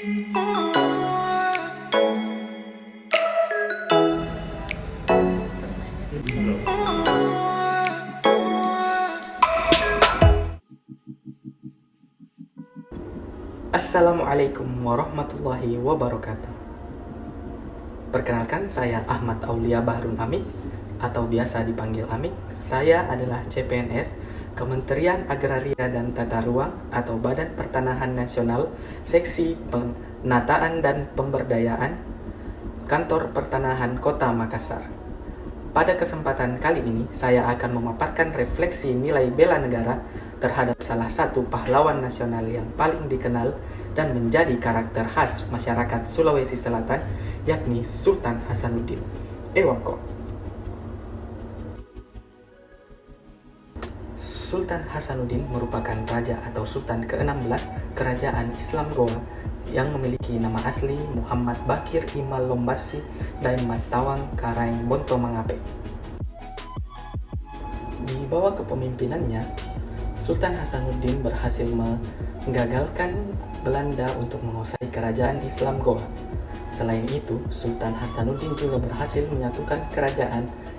Assalamualaikum warahmatullahi wabarakatuh. Perkenalkan, saya Ahmad Aulia Bahrun Amik atau biasa dipanggil Amik. Saya adalah CPNS Kementerian Agraria dan Tata Ruang atau Badan Pertanahan Nasional, Seksi Penataan dan Pemberdayaan, Kantor Pertanahan Kota Makassar. Pada kesempatan kali ini, saya akan memaparkan refleksi nilai bela negara terhadap salah satu pahlawan nasional yang paling dikenal dan menjadi karakter khas masyarakat Sulawesi Selatan, yakni Sultan Hasanuddin. Ewako. Sultan Hasanuddin merupakan raja atau sultan ke-16 Kerajaan Islam Goa yang memiliki nama asli Muhammad Bakir Imal Lombasi Daimat Tawang Karaeng Bonto Mangape. Di bawah kepemimpinannya, Sultan Hasanuddin berhasil menggagalkan Belanda untuk menguasai Kerajaan Islam Goa. Selain itu, Sultan Hasanuddin juga berhasil menyatukan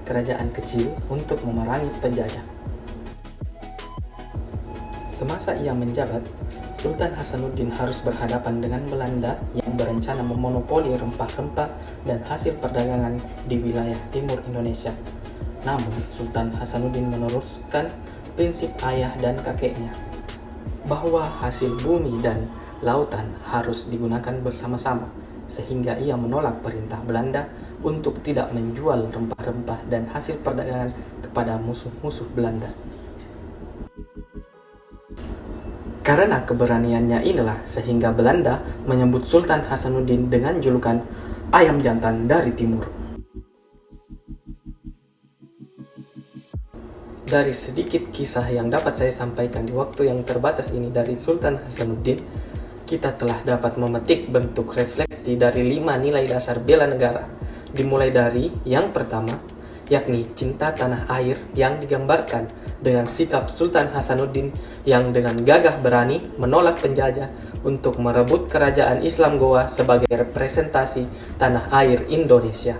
kerajaan kecil untuk memerangi penjajah. Semasa ia menjabat, Sultan Hasanuddin harus berhadapan dengan Belanda yang berencana memonopoli rempah-rempah dan hasil perdagangan di wilayah timur Indonesia. Namun, Sultan Hasanuddin meneruskan prinsip ayah dan kakeknya, bahwa hasil bumi dan lautan harus digunakan bersama-sama, sehingga ia menolak perintah Belanda untuk tidak menjual rempah-rempah dan hasil perdagangan kepada musuh-musuh Belanda. Karena keberaniannya inilah sehingga Belanda menyebut Sultan Hasanuddin dengan julukan Ayam Jantan dari Timur. Dari sedikit kisah yang dapat saya sampaikan di waktu yang terbatas ini dari Sultan Hasanuddin, kita telah dapat memetik bentuk refleksi dari 5 nilai dasar bela negara, dimulai dari yang pertama, yakni cinta tanah air yang digambarkan dengan sikap Sultan Hasanuddin yang dengan gagah berani menolak penjajah untuk merebut kerajaan Islam Goa sebagai representasi tanah air Indonesia.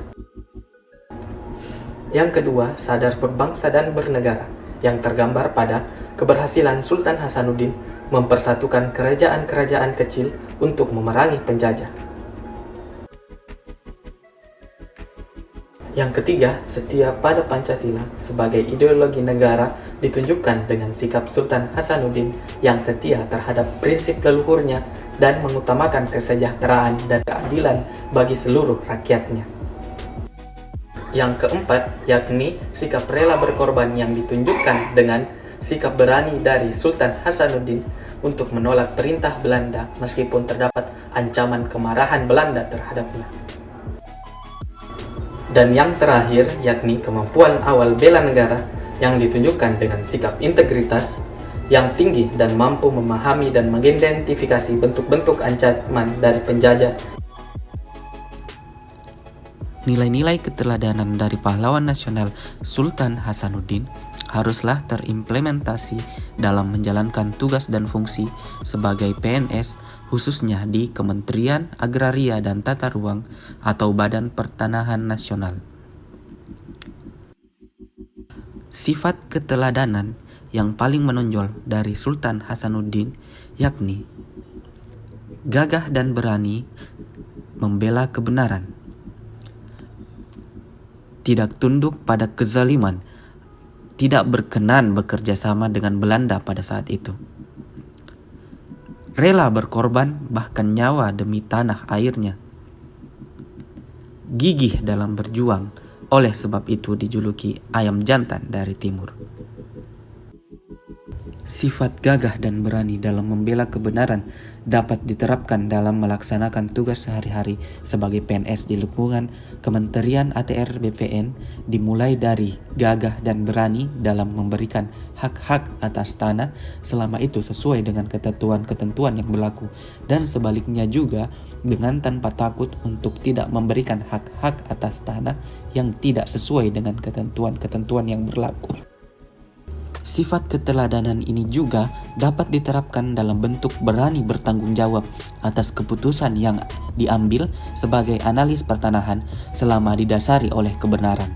Yang kedua, sadar berbangsa dan bernegara, yang tergambar pada keberhasilan Sultan Hasanuddin mempersatukan kerajaan-kerajaan kecil untuk memerangi penjajah. Yang ketiga, setia pada Pancasila sebagai ideologi negara ditunjukkan dengan sikap Sultan Hasanuddin yang setia terhadap prinsip leluhurnya dan mengutamakan kesejahteraan dan keadilan bagi seluruh rakyatnya. Yang keempat, yakni sikap rela berkorban yang ditunjukkan dengan sikap berani dari Sultan Hasanuddin untuk menolak perintah Belanda meskipun terdapat ancaman kemarahan Belanda terhadapnya. Dan yang terakhir, yakni kemampuan awal bela negara yang ditunjukkan dengan sikap integritas yang tinggi dan mampu memahami dan mengidentifikasi bentuk-bentuk ancaman dari penjajah. Nilai-nilai keteladanan dari pahlawan nasional Sultan Hasanuddin haruslah terimplementasi dalam menjalankan tugas dan fungsi sebagai PNS, khususnya di Kementerian Agraria dan Tata Ruang atau Badan Pertanahan Nasional. Sifat keteladanan yang paling menonjol dari Sultan Hasanuddin yakni gagah dan berani membela kebenaran, tidak tunduk pada kezaliman, tidak berkenan bekerja sama dengan Belanda pada saat itu, rela berkorban bahkan nyawa demi tanah airnya, gigih dalam berjuang, oleh sebab itu dijuluki Ayam Jantan dari Timur. Sifat gagah dan berani dalam membela kebenaran dapat diterapkan dalam melaksanakan tugas sehari-hari sebagai PNS di lingkungan Kementerian ATR BPN, dimulai dari gagah dan berani dalam memberikan hak-hak atas tanah selama itu sesuai dengan ketentuan-ketentuan yang berlaku, dan sebaliknya juga dengan tanpa takut untuk tidak memberikan hak-hak atas tanah yang tidak sesuai dengan ketentuan-ketentuan yang berlaku. Sifat keteladanan ini juga dapat diterapkan dalam bentuk berani bertanggung jawab atas keputusan yang diambil sebagai analis pertanahan selama didasari oleh kebenaran.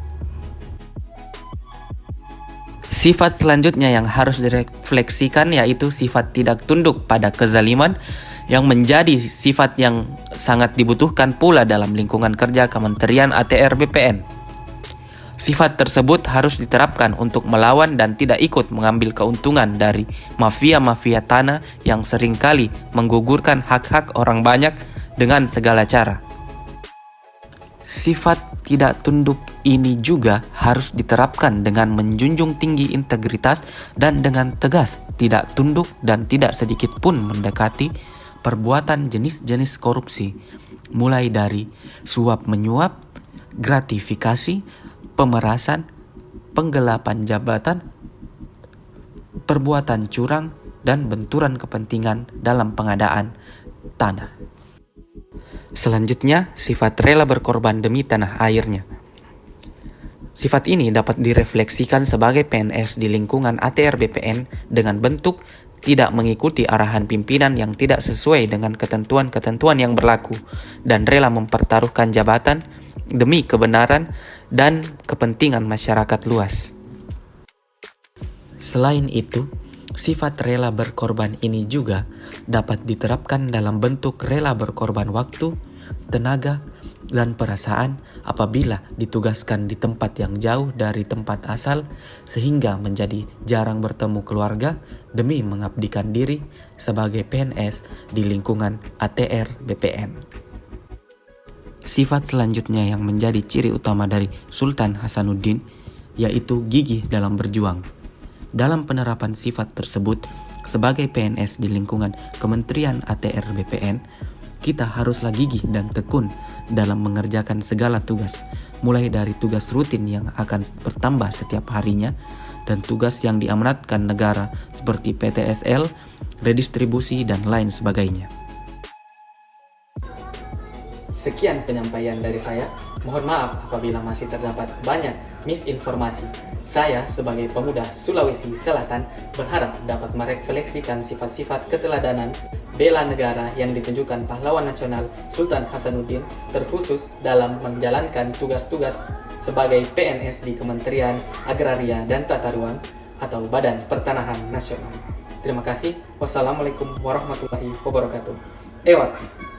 Sifat selanjutnya yang harus direfleksikan yaitu sifat tidak tunduk pada kezaliman, yang menjadi sifat yang sangat dibutuhkan pula dalam lingkungan kerja Kementerian ATR BPN. Sifat tersebut harus diterapkan untuk melawan dan tidak ikut mengambil keuntungan dari mafia-mafia tanah yang seringkali menggugurkan hak-hak orang banyak dengan segala cara. Sifat tidak tunduk ini juga harus diterapkan dengan menjunjung tinggi integritas dan dengan tegas tidak tunduk dan tidak sedikit pun mendekati perbuatan jenis-jenis korupsi, mulai dari suap-menyuap, gratifikasi, pemerasan, penggelapan jabatan, perbuatan curang, dan benturan kepentingan dalam pengadaan tanah. Selanjutnya, sifat rela berkorban demi tanah airnya. Sifat ini dapat direfleksikan sebagai PNS di lingkungan ATR BPN dengan bentuk tidak mengikuti arahan pimpinan yang tidak sesuai dengan ketentuan-ketentuan yang berlaku dan rela mempertaruhkan jabatan demi kebenaran dan kepentingan masyarakat luas. Selain itu, sifat rela berkorban ini juga dapat diterapkan dalam bentuk rela berkorban waktu, tenaga, dan perasaan apabila ditugaskan di tempat yang jauh dari tempat asal sehingga menjadi jarang bertemu keluarga demi mengabdikan diri sebagai PNS di lingkungan ATR BPN. Sifat selanjutnya yang menjadi ciri utama dari Sultan Hasanuddin yaitu gigih dalam berjuang. Dalam penerapan sifat tersebut sebagai PNS di lingkungan Kementerian ATR BPN, kita haruslah gigih dan tekun dalam mengerjakan segala tugas, mulai dari tugas rutin yang akan bertambah setiap harinya dan tugas yang diamanatkan negara seperti PTSL, redistribusi, dan lain sebagainya. Sekian penyampaian dari saya. Mohon maaf apabila masih terdapat banyak misinformasi. Saya sebagai pemuda Sulawesi Selatan berharap dapat merefleksikan sifat-sifat keteladanan bela negara yang ditunjukkan pahlawan nasional Sultan Hasanuddin, terkhusus dalam menjalankan tugas-tugas sebagai PNS di Kementerian Agraria dan Tata Ruang atau Badan Pertanahan Nasional. Terima kasih. Wassalamualaikum warahmatullahi wabarakatuh. Ewak.